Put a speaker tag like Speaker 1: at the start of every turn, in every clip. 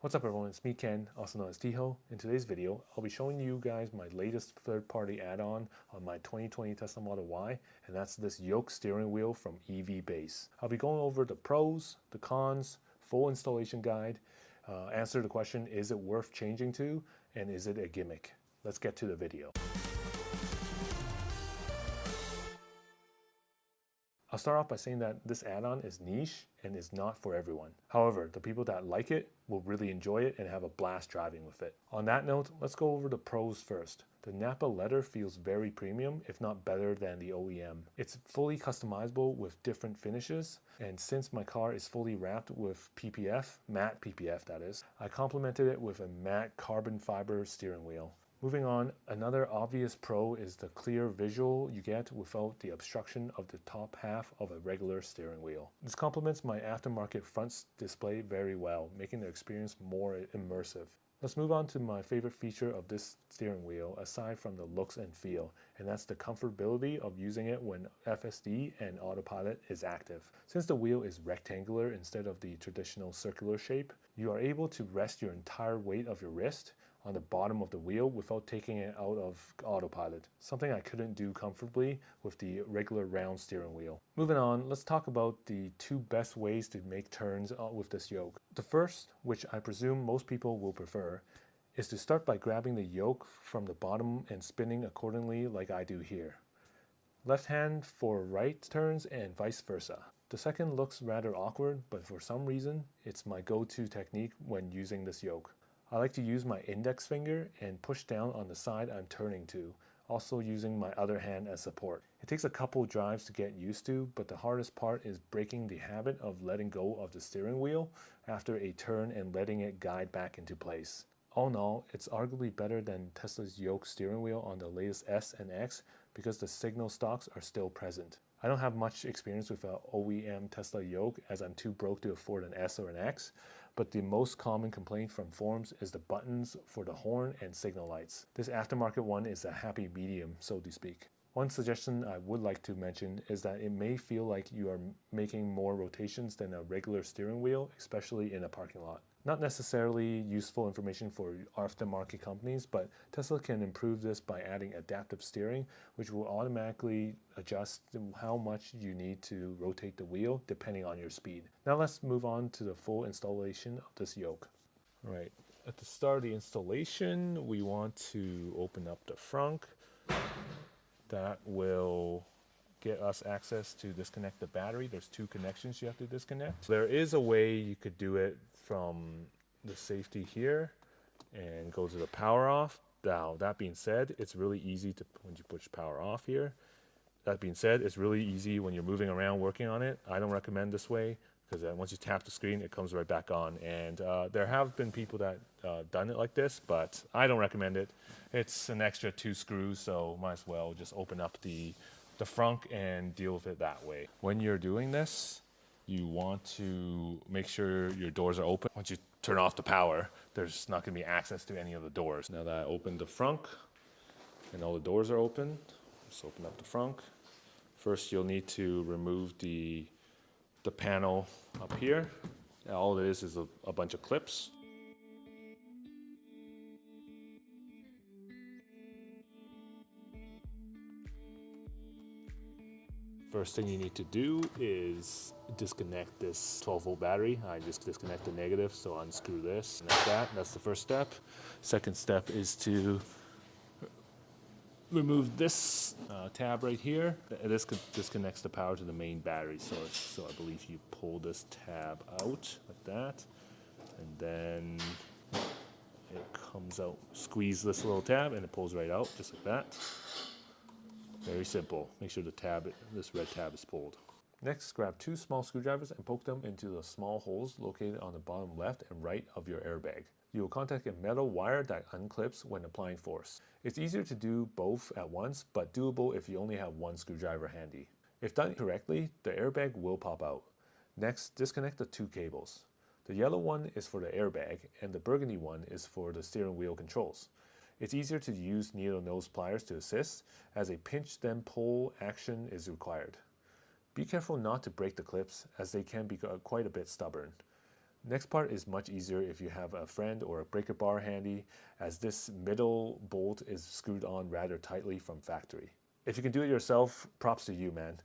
Speaker 1: What's up everyone, it's me Ken, also known as Tiho. In today's video, I'll be showing you guys my latest third-party add-on on my 2020 Tesla Model Y, and that's this yoke steering wheel from EVBASE. I'll be going over the pros, the cons, full installation guide, answer the question, is it worth changing to, and is it a gimmick? Let's get to the video. I'll start off by saying that this add-on is niche and is not for everyone. However, the people that like it will really enjoy it and have a blast driving with it. On that note, let's go over the pros first. The Napa leather feels very premium, if not better than the OEM. It's fully customizable with different finishes, and since my car is fully wrapped with PPF, matte PPF that is, I complemented it with a matte carbon fiber steering wheel. Moving on, another obvious pro is the clear visual you get without the obstruction of the top half of a regular steering wheel. This complements my aftermarket front display very well, making the experience more immersive. Let's move on to my favorite feature of this steering wheel aside from the looks and feel, and that's the comfortability of using it when FSD and autopilot is active. Since the wheel is rectangular instead of the traditional circular shape, you are able to rest your entire weight of your wrist on the bottom of the wheel without taking it out of autopilot, something I couldn't do comfortably with the regular round steering wheel. Moving on, let's talk about the two best ways to make turns with this yoke. The first, which I presume most people will prefer, is to start by grabbing the yoke from the bottom and spinning accordingly like I do here. Left hand for right turns and vice versa. The second looks rather awkward, but for some reason, it's my go-to technique when using this yoke. I like to use my index finger and push down on the side I'm turning to, also using my other hand as support. It takes a couple drives to get used to, but the hardest part is breaking the habit of letting go of the steering wheel after a turn and letting it guide back into place. All in all, it's arguably better than Tesla's yoke steering wheel on the latest S and X because the signal stocks are still present. I don't have much experience with an OEM Tesla yoke as I'm too broke to afford an S or an X, but the most common complaint from forums is the buttons for the horn and signal lights. This aftermarket one is a happy medium, so to speak. One suggestion I would like to mention is that it may feel like you are making more rotations than a regular steering wheel, especially in a parking lot. Not necessarily useful information for aftermarket companies, but Tesla can improve this by adding adaptive steering, which will automatically adjust how much you need to rotate the wheel depending on your speed. Now let's move on to the full installation of this yoke. All right, at the start of the installation, we want to open up the frunk. That will get us access to disconnect the battery. There's two connections you have to disconnect. There is a way you could do it from the safety here and go to the power off. Now, that being said, it's really easy to, when you push power off here. That being said, it's really easy when you're moving around working on it. I don't recommend this way because once you tap the screen, it comes right back on. And there have been people that done it like this, but I don't recommend it. It's an extra 2 screws, so might as well just open up the frunk and deal with it that way. When you're doing this, you want to make sure your doors are open. Once you turn off the power, there's not going to be access to any of the doors. Now that I opened the frunk and all the doors are open, just open up the frunk. First, you'll need to remove the panel up here. All it is a bunch of clips. First thing you need to do is disconnect this 12-volt battery. I just disconnect the negative, so unscrew this like that. That's the first step. Second step is to remove this tab right here. This disconnects the power to the main battery source. So I believe you pull this tab out like that, and then it comes out. Squeeze this little tab and it pulls right out, just like that. Very simple. Make sure the tab, this red tab, is pulled. Next, grab 2 small screwdrivers and poke them into the small holes located on the bottom left and right of your airbag. You will contact a metal wire that unclips when applying force. It's easier to do both at once, but doable if you only have 1 screwdriver handy. If done correctly, the airbag will pop out. Next, disconnect the 2 cables. The yellow one is for the airbag, and the burgundy one is for the steering wheel controls. It's easier to use needle nose pliers to assist, as a pinch then pull action is required. Be careful not to break the clips, as they can be quite a bit stubborn. Next part is much easier if you have a friend or a breaker bar handy, as this middle bolt is screwed on rather tightly from factory. If you can do it yourself, props to you, man.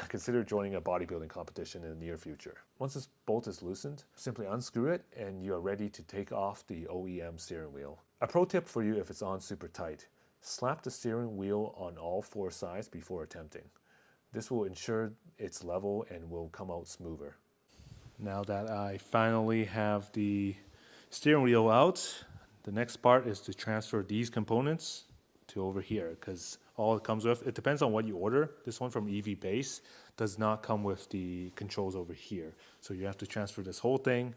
Speaker 1: Consider joining a bodybuilding competition in the near future. Once this bolt is loosened, simply unscrew it and you are ready to take off the OEM steering wheel. A pro tip for you if it's on super tight: slap the steering wheel on all 4 sides before attempting. This will ensure it's level and will come out smoother. Now that I finally have the steering wheel out, the next part is to transfer these components to over here, because all it comes with, it depends on what you order. This one from EVBASE does not come with the controls over here. So you have to transfer this whole thing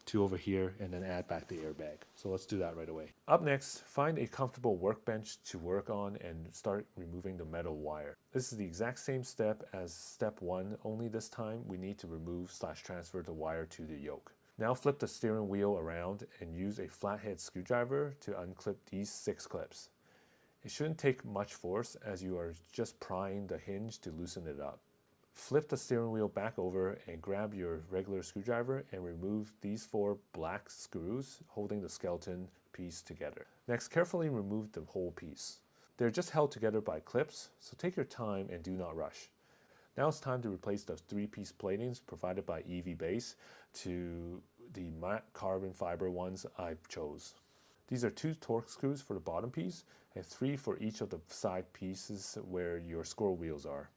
Speaker 1: to over here and then add back the airbag. So let's do that right away. Up next, find a comfortable workbench to work on and start removing the metal wire. This is the exact same step as step 1, only this time we need to remove/transfer the wire to the yoke. Now flip the steering wheel around and use a flathead screwdriver to unclip these 6 clips. It shouldn't take much force as you are just prying the hinge to loosen it up. Flip the steering wheel back over and grab your regular screwdriver and remove these 4 black screws holding the skeleton piece together. Next, carefully remove the whole piece. They're just held together by clips, so take your time and do not rush. Now it's time to replace the 3-piece platings provided by EVBASE to the matte carbon fiber ones I chose. These are 2 torque screws for the bottom piece and 3 for each of the side pieces where your squirrel wheels are.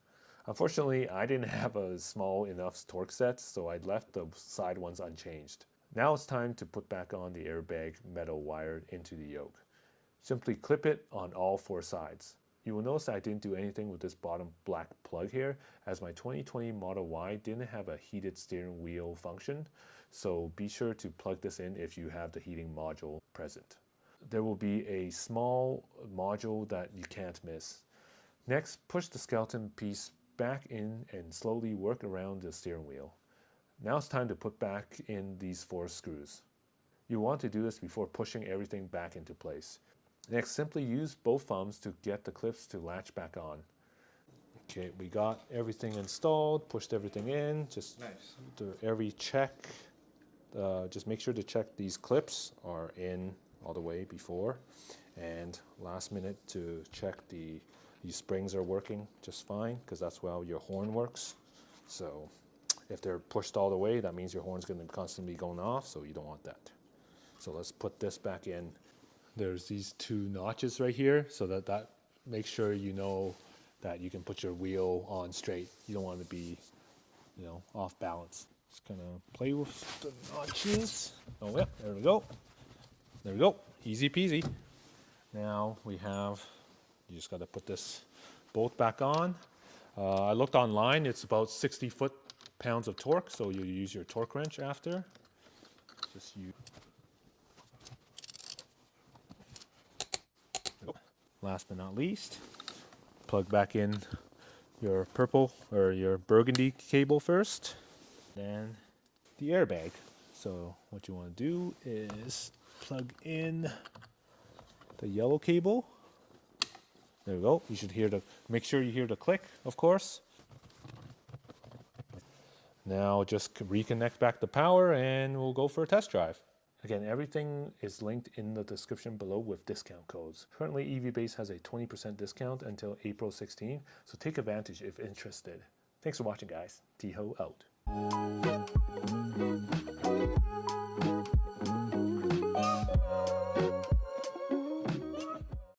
Speaker 1: Unfortunately, I didn't have a small enough torque set, so I left the side ones unchanged. Now it's time to put back on the airbag metal wire into the yoke. Simply clip it on all 4 sides. You will notice I didn't do anything with this bottom black plug here, as my 2020 Model Y didn't have a heated steering wheel function, so be sure to plug this in if you have the heating module present. There will be a small module that you can't miss. Next, push the skeleton piece back in and slowly work around the steering wheel. Now it's time to put back in these 4 screws. You want to do this before pushing everything back into place. Next, simply use both thumbs to get the clips to latch back on. Okay, we got everything installed, pushed everything in, just do every check. Just make sure to check these clips are in all the way before, and last minute to check these springs are working just fine, because that's how your horn works. So if they're pushed all the way, that means your horn's going to constantly be going off, so you don't want that. So let's put this back in. There's these 2 notches right here, so that makes sure you know that you can put your wheel on straight. You don't want to be, off balance. Just kind of play with the notches. Oh yeah, there we go. There we go, easy peasy. Now you just got to put this bolt back on. I looked online, it's about 60 foot-pounds of torque, so you use your torque wrench after. Just use. Last but not least, plug back in your purple or your burgundy cable first, then the airbag. So what you want to do is plug in the yellow cable. There we go. You should make sure you hear the click, of course. Now just reconnect back the power and we'll go for a test drive. Again, everything is linked in the description below with discount codes. Currently, EVBASE has a 20% discount until April 16, so take advantage if interested. Thanks for watching, guys. T-Ho out.